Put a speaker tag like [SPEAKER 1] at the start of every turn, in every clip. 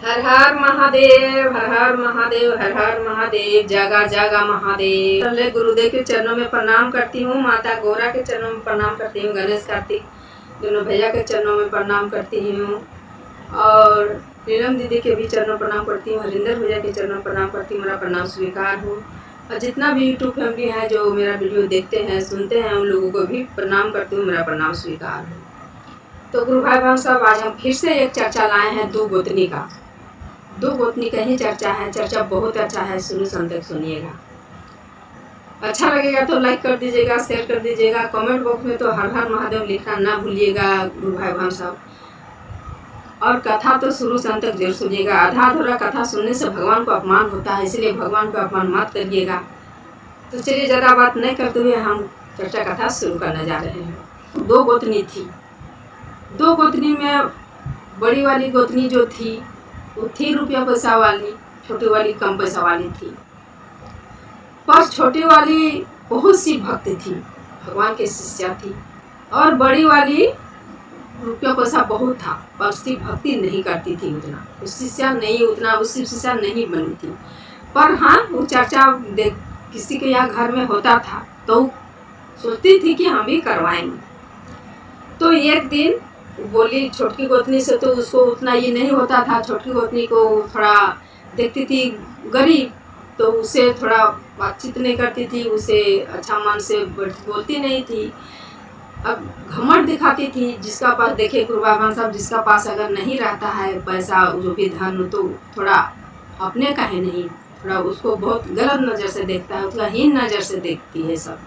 [SPEAKER 1] हर हर महादेव, हर हर महादेव, हर हर महादेव, जगा जगा महादेव। पहले गुरुदेव के चरणों में प्रणाम करती हूँ, माता गौरा के चरणों में प्रणाम करती हूँ, गणेश कार्तिक दोनों भैया के चरणों में प्रणाम करती हूँ और नीलम दीदी के भी चरणों में प्रणाम करती हूँ, हरिंदर भैया के चरणों में प्रणाम करती हूँ। मेरा प्रणाम स्वीकार हो। और जितना भी यूट्यूब फैमिली है जो मेरा वीडियो देखते हैं सुनते हैं उन लोगों को भी प्रणाम करती हूँ, मेरा प्रणाम स्वीकार हो। तो गुरु भाई बहन साहब, आज हम फिर से एक चर्चा लाए हैं दो गोतनी का। दो गोतनी का ही चर्चा है। चर्चा बहुत अच्छा है, शुरू से अंत तक सुनिएगा। अच्छा लगेगा तो लाइक कर दीजिएगा, शेयर कर दीजिएगा। कमेंट बॉक्स में तो हर हर महादेव लिखना ना भूलिएगा गुरु भाई बहन साहब। और कथा तो शुरू से अंत तक जरूर सुनिएगा। आधा अधूरा कथा सुनने से भगवान को अपमान होता है, इसलिए भगवान को अपमान मत करिएगा। तो चलिए ज़्यादा बात नहीं करते हुए हम चर्चा कथा शुरू करने जा रहे हैं। दो गोतनी थी। दो गोतनी में बड़ी वाली गोतनी जो थी वो थी रुपया पैसा वाली, छोटी वाली कम पैसा वाली थी। पर छोटी वाली बहुत सी भक्त थी, भगवान की शिष्या थी। और बड़ी वाली रुपया पैसा बहुत था पर उसकी भक्ति नहीं करती थी उतना, उसकी शिष्या नहीं बनी थी। पर हाँ, वो चर्चा किसी के यहाँ घर में होता था तो सोचती थी कि हम भी करवाएंगे। तो एक दिन बोली छोटकी गोतनी से, तो उसको उतना ये नहीं होता था। छोटकी गोतनी को थोड़ा देखती थी गरीब, तो उसे थोड़ा बातचीत नहीं करती थी, उसे अच्छा मन से बोलती नहीं थी। अब घमंड दिखाती थी। जिसका पास देखे गुरु बाबा साहब, जिसका पास अगर नहीं रहता है पैसा जो भी धन, तो थोड़ा अपने का है नहीं, थोड़ा उसको बहुत गलत नज़र से देखता है, उसका हीन नज़र से देखती है सब।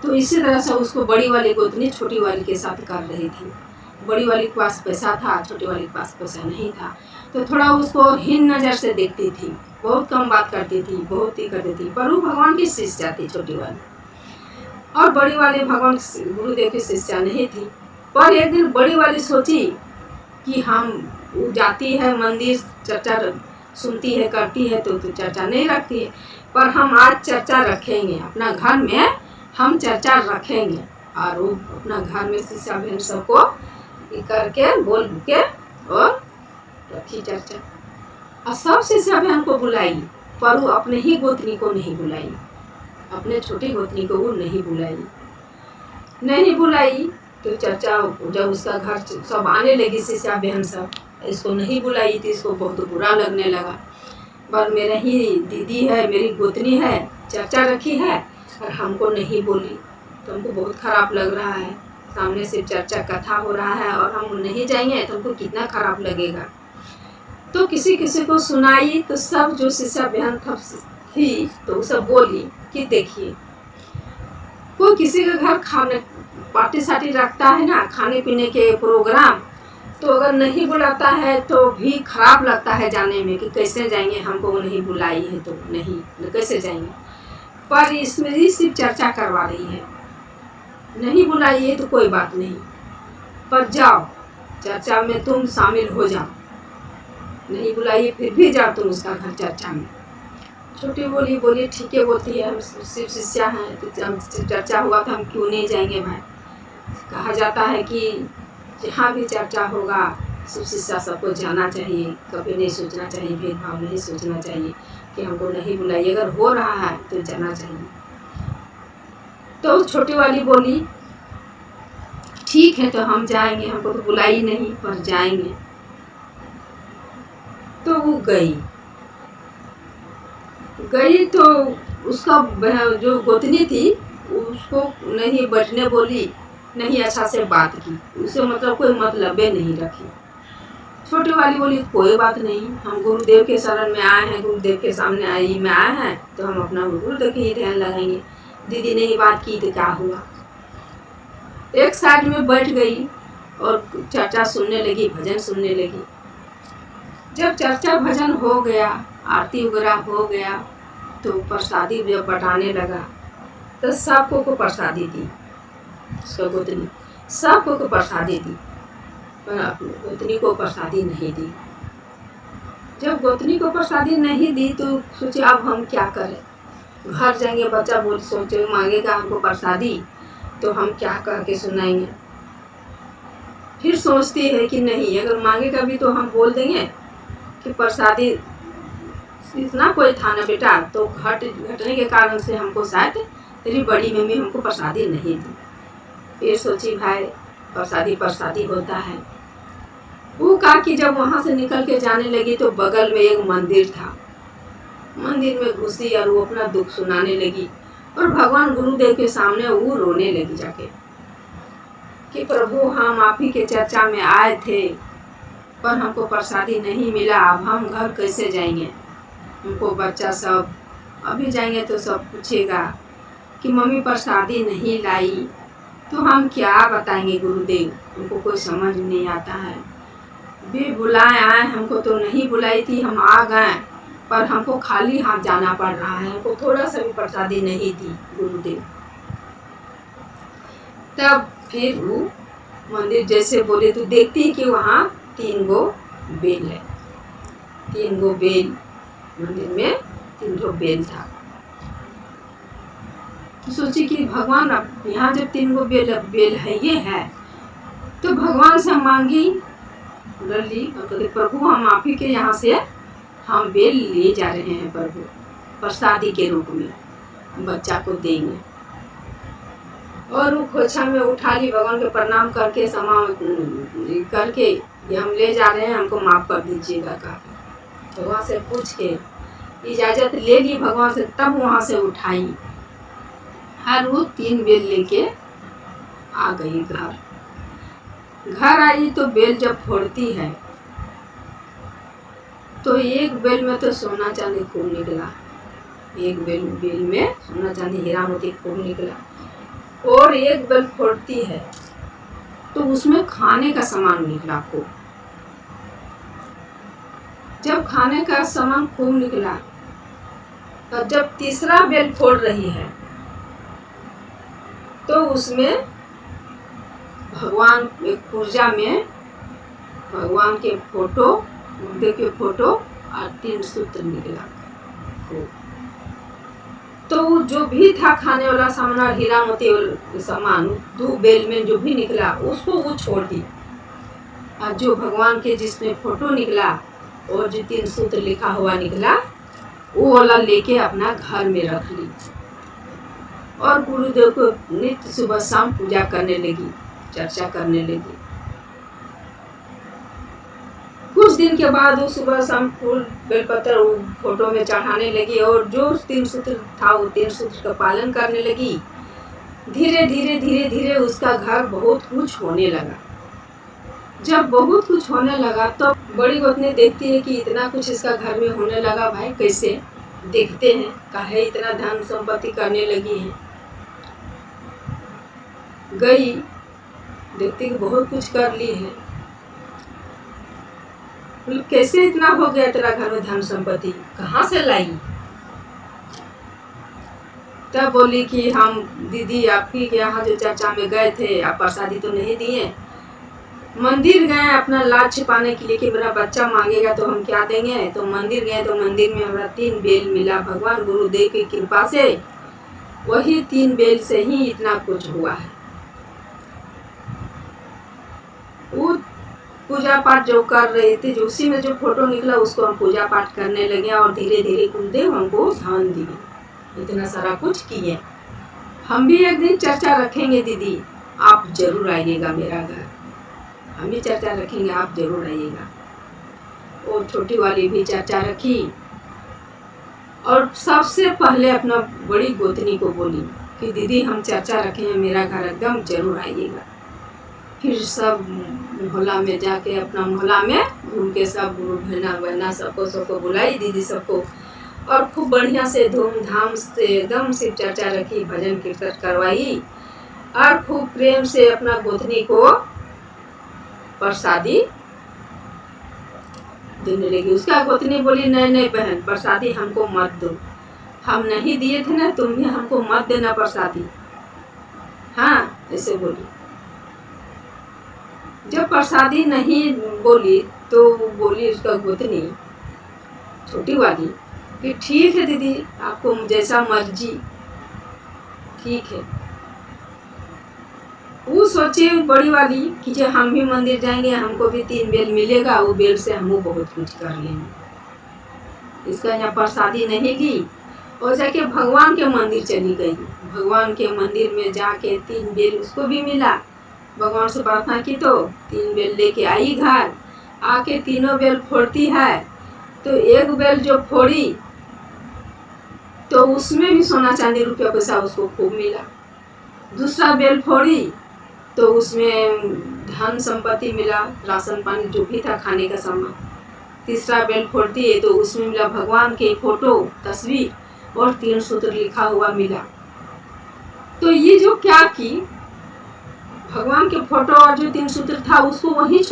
[SPEAKER 1] तो इसी तरह से उसको बड़ी वाली गोतनी छोटी वाली के साथ कर रही थी। बड़ी वाली के पास पैसा था, छोटी वाली के पास पैसा नहीं था, तो थोड़ा उसको हीन नज़र से देखती थी, बहुत कम बात करती थी, बहुत ही करती थी। पर वो भगवान की शिष्या थी छोटी वाली, और बड़ी वाली भगवान गुरुदेव की शिष्या नहीं थी। पर एक दिन बड़ी वाली सोची कि हम जाती है मंदिर, चर्चा सुनती है करती है तो चर्चा नहीं रखती है, पर हम आज चर्चा रखेंगे अपना घर में, हम चर्चा रखेंगे। और वो अपना घर में शिष्या बहन सबको करके बोल के और रखी चर्चा। और सब शिष्या बहन को बुलाई, पर वो अपने ही गोतनी को नहीं बुलाई, अपने छोटी गोतनी को वो नहीं बुलाई। तो चर्चा जब उसका घर सब आने लगी शिष्या बहन सब, इसको नहीं बुलाई थी, इसको बहुत बुरा लगने लगा। पर मेरा ही दीदी है, मेरी गोतनी है, चर्चा रखी है और हमको नहीं बोली, तो हमको बहुत खराब लग रहा है। सामने से चर्चा कथा हो रहा है और हम नहीं जाएंगे तो हमको कितना खराब लगेगा। तो किसी किसी को सुनाई, तो सब जो शिष्या बहन थी तो सब बोली कि देखिए, कोई किसी के घर खाने पार्टी सार्टी रखता है ना, खाने पीने के प्रोग्राम, तो अगर नहीं बुलाता है तो भी खराब लगता है जाने में, कि कैसे जाएंगे, हमको नहीं बुलाई है तो नहीं कैसे जाएंगे। पर इसमें ही सिर्फ चर्चा करवा रही है, नहीं बुलाई है तो कोई बात नहीं, पर जाओ चर्चा में तुम शामिल हो जाओ, नहीं बुलाई फिर भी जाओ तुम उसका घर चर्चा में। छोटी बोली ठीक है, बोलती है हम सिर्फ शिष्या हैं, तो चर्चा हुआ था हम क्यों नहीं जाएंगे भाई। कहा जाता है कि जहाँ भी चर्चा होगा सब शिष्या सबको जाना चाहिए, कभी नहीं सोचना चाहिए, भेदभाव नहीं सोचना चाहिए कि हमको नहीं बुलाई, अगर हो रहा है तो जाना चाहिए। तो छोटी वाली बोली ठीक है तो हम जाएंगे, हमको तो बुलाई नहीं पर जाएंगे। तो वो गई तो उसका जो गोतनी थी उसको नहीं बैठने बोली, नहीं अच्छा से बात की, उसे मतलब कोई मतलब नहीं रखी। छोटी वाली बोली कोई बात नहीं, हम गुरुदेव के शरण में आए हैं, गुरुदेव के सामने आई में आए हैं, तो हम अपना गुरुदेव के ही ध्यान लगाएंगे। दीदी ने ही बात की तो क्या हुआ, एक साइड में बैठ गई और चर्चा सुनने लगी, भजन सुनने लगी। जब चर्चा भजन हो गया, आरती वगैरह हो गया, तो प्रसादी जब बटाने लगा तो सबको को प्रसादी दी, उसका गोतनी सबको को प्रसादी दी, पर अपनी गोतनी को प्रसादी नहीं दी। जब गोतनी को प्रसादी नहीं दी तो सोचे अब हम क्या करें, घर जाएंगे बच्चा बोल सोचे मांगेगा हमको प्रसादी तो हम क्या कह के सुनाएंगे। फिर सोचती है कि नहीं, अगर मांगेगा भी तो हम बोल देंगे कि प्रसादी इतना कोई था ना बेटा, तो घटने के कारण से हमको शायद तेरी बड़ी मम्मी हमको प्रसादी नहीं दी। फिर सोची भाई प्रसादी प्रसादी होता है। वो कहा कि जब वहाँ से निकल के जाने लगी तो बगल में एक मंदिर था। मंदिर में घुसी और वो अपना दुख सुनाने लगी और भगवान गुरुदेव के सामने वो रोने लगी जाके कि प्रभु हम आप ही के चर्चा में आए थे पर हमको प्रसादी नहीं मिला, अब हम घर कैसे जाएंगे। हमको बच्चा सब अभी जाएंगे तो सब पूछेगा कि मम्मी प्रसादी नहीं लाई, तो हम क्या बताएंगे गुरुदेव, हमको कोई समझ नहीं आता है। भी बुलाए आए, हमको तो नहीं बुलाई थी, हम आ गए पर हमको खाली हाथ जाना पड़ रहा है, हमको थोड़ा सा भी प्रसादी नहीं दी गुरुदेव। तब फिर वो मंदिर जैसे बोले तो देखती है कि वहाँ 3 गो बेल है। 3 गो बेल मंदिर में 3 गो बेल था। तो सोची कि भगवान अब यहाँ जब 3 गो बेल है ये है तो भगवान से मांगी ली और कहते प्रभु हम आप ही के यहाँ से हम बेल ले जा रहे हैं प्रभु, प्रसादी के रूप में बच्चा को देंगे। और वो खोछा में उठा ली, भगवान के प्रणाम करके समा करके ये हम ले जा रहे हैं, हमको माफ़ कर दीजिएगा का भगवान से पूछ के इजाज़त ले ली भगवान से। तब वहाँ से उठाई हर वो 3 बेल लेके आ गई घर आई तो बेल जब फोड़ती है तो एक बेल में तो सोना चांदी खूब निकला, एक बेल में सोना चांदी हीरा मोती खूब निकला। और एक बेल फोड़ती है तो उसमें खाने का सामान निकला खूब। जब खाने का सामान खूब निकला तो जब तीसरा बेल फोड़ रही है तो उसमें भगवान एक पूजा में भगवान के फोटो, गुरुदेव के फोटो और 3 सूत्र निकला। तो जो भी था खाने वाला सामान और हीरा मोती सामान 2 बेल में जो भी निकला उसको वो छोड़ दी, और जो भगवान के जिसमें फोटो निकला और जो 3 सूत्र लिखा हुआ निकला वो वाला लेके अपना घर में रख ली और गुरुदेव को नित्य सुबह शाम पूजा करने लगी, चर्चा करने लगी। कुछ दिन के बाद वो सुबह शाम फूल बेलपत्र वो फोटो में चढ़ाने लगी और जो 3 सूत्र था वो 3 सूत्र का पालन करने लगी। धीरे धीरे धीरे धीरे उसका घर बहुत कुछ होने लगा। जब बहुत कुछ होने लगा तो बड़ी गोतनी देखती है कि इतना कुछ इसका घर में होने लगा, भाई कैसे, देखते हैं काहे इतना धन संपत्ति करने लगी है। गई देखती कि बहुत कुछ कर ली है, कैसे इतना हो गया तेरा घर में धन संपत्ति, कहाँ से लाई। तब बोली कि हम दीदी आपकी के यहाँ जो चर्चा में गए थे, आप प्रसादी तो नहीं दिए, मंदिर गए अपना लाज छिपाने के लिए कि मेरा बच्चा मांगेगा तो हम क्या देंगे। तो मंदिर गए तो मंदिर में हमारा 3 बेल मिला भगवान गुरुदेव की कृपा से, वही 3 बेल से ही इतना कुछ हुआ है। वो पूजा पाठ जो कर रही थी, जो उसी में जो फोटो निकला उसको हम पूजा पाठ करने लगे और धीरे धीरे गुरुदेव हमको धन दिए, इतना सारा कुछ किए। हम भी एक दिन चर्चा रखेंगे दीदी, आप जरूर आइएगा मेरा घर, हम भी चर्चा रखेंगे, आप जरूर आइएगा। और छोटी वाली भी चर्चा रखी और सबसे पहले अपना बड़ी गोतनी को बोली कि दीदी हम चर्चा रखे हैं, मेरा घर एकदम जरूर आइएगा। फिर सब मोहल्ला में जाके अपना मोहल्ला में घूम के सब बहना सबको बुलाई, दीदी सबको, और खूब बढ़िया से धूमधाम से एकदम शिव चर्चा रखी, भजन कीर्तन करवाई और खूब प्रेम से अपना गोतनी को प्रसादी देने लगी। उसका गोतनी बोली नहीं बहन, प्रसादी हमको मत दो, हम नहीं दिए थे ना, तुम भी हमको मत देना प्रसादी। हाँ ऐसे बोली। जब प्रसादी नहीं बोली तो बोली उसका गोतनी छोटी वाली कि ठीक है दीदी, आपको जैसा मर्जी, ठीक है। वो सोचे बड़ी वाली कि जब हम भी मंदिर जाएंगे हमको भी 3 बेल मिलेगा, वो बेल से हम बहुत कुछ कर लेंगे। इसका यहाँ प्रसादी नहीं ली और जाके भगवान के मंदिर चली गई। भगवान के मंदिर में जाके 3 बेल उसको भी मिला। भगवान से प्रार्थना की तो 3 बेल लेके आई घर। आके तीनों बेल फोड़ती है तो एक बेल जो फोड़ी तो उसमें भी सोना चांदी रुपया पैसा उसको खूब मिला। दूसरा बेल फोड़ी तो उसमें धन संपत्ति मिला, राशन पानी जो भी था खाने का सामान। तीसरा बेल फोड़ती है तो उसमें मिला भगवान के फोटो, तस्वीर और 3 सूत्र लिखा हुआ मिला। तो ये जो क्या की, भगवान के फोटो और जो 3 सूत्र था उसको वहीं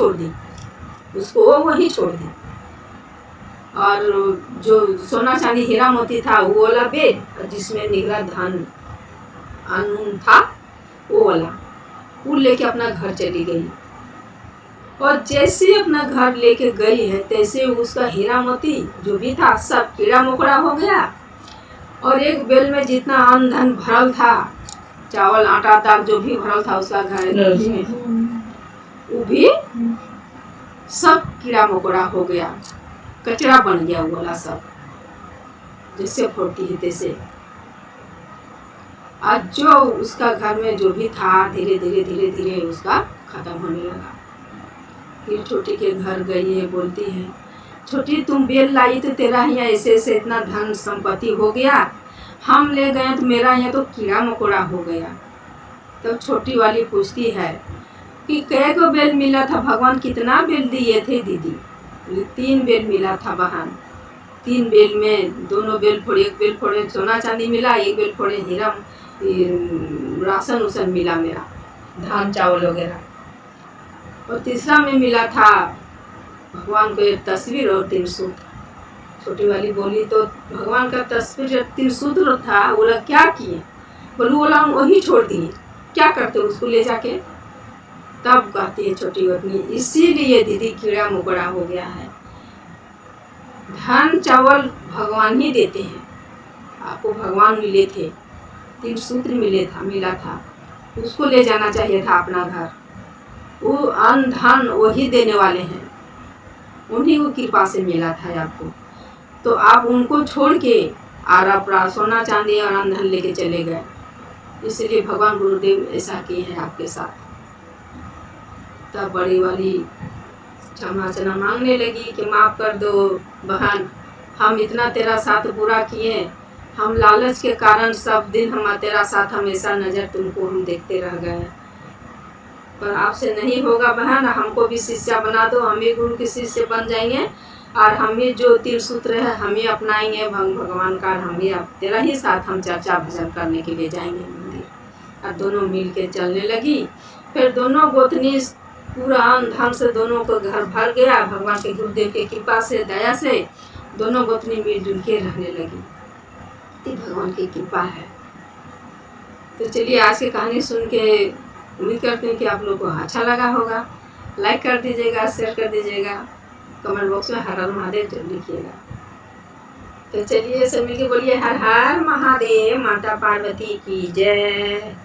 [SPEAKER 1] छोड़ दी, और जो सोना चांदी हीरा मोती था वो वाला बेल जिसमें निकला धन अन्न था वो वाला, वो लेके अपना घर चली गई। और जैसे अपना घर लेके गई है तैसे उसका हीरा मोती जो भी था सब कीड़ा मकोड़ा हो गया। और एक बेल में जितना अन्न धन भरल था, चावल आटा दाल जो भी भरल था उसका घर में, वो भी सब कीड़ा मकोड़ा हो गया, कचरा बन गया वो वाला सब, जैसे फोड़ती है तैसे। आज जो उसका घर में जो भी था धीरे धीरे उसका खत्म होने लगा। फिर छोटी के घर गई है, बोलती है छोटी तुम बेल लाई तो तेरा यहाँ ऐसे इतना धन संपत्ति हो गया, हम ले गए तो मेरा यहाँ तो कीड़ा मकोड़ा हो गया। तब छोटी वाली पूछती है कि कै को बेल मिला था, भगवान कितना बेल दिए थे दीदी? 3 बेल मिला था बहन। 3 बेल में दोनों बेल फोड़े, एक बेल फोड़े सोना चांदी मिला, एक बेल फोड़े हीरा राशन उसन मिला मेरा, धान चावल वगैरह। और तीसरा में मिला था भगवान को एक तस्वीर और 3 सूत्र। छोटी वाली बोली तो भगवान का तस्वीर 3 सूत्र था, बोला क्या किए? बोला हम वही छोड़ दिए, क्या करते उसको ले जाके? तब कहती है छोटी अपनी, इसीलिए दीदी कीड़ा मकोड़ा हो गया है। धन चावल भगवान ही देते हैं, आपको भगवान मिले थे, 3 सूत्र मिला था, उसको ले जाना चाहिए था अपना घर। वो अन्न धन वही देने वाले हैं, उन्हीं को कृपा से मिला था आपको। तो आप उनको छोड़ के और अपना सोना चांदी और अन्न धन लेके चले गए, इसलिए भगवान गुरुदेव ऐसा किए हैं आपके साथ। तब बड़ी वाली क्षमा मांगने लगी कि माफ़ कर दो बहन, हम इतना तेरा साथ बुरा किए, हम लालच के कारण सब दिन हम तेरा साथ हमेशा नज़र तुमको हम देखते रह गए, पर आपसे नहीं होगा बहन, हमको भी शिष्या बना दो, हम भी गुरु के शिष्य बन जाएंगे और हम भी जो 3 सूत्र है हम ही अपनाएंगे भगवान का, हम भी तेरा ही साथ हम चर्चा भजन करने के लिए जाएंगे मंदिर। और दोनों मिल के चलने लगी। फिर दोनों गोतनी पूरा अन्न धन से दोनों को घर भर गया, भगवान के गुरुदेव की कृपा से दया से दोनों गोतनी मिलजुल के रहने लगी। ये भगवान की कृपा है। तो चलिए आज की कहानी सुन के उम्मीद करते हैं कि आप लोगों को अच्छा लगा होगा। लाइक कर दीजिएगा, शेयर कर दीजिएगा, कमेंट बॉक्स में हर हर महादेव जरूर लिखिएगा। तो चलिए सब मिलके बोलिए हर हर महादेव, माता पार्वती की जय।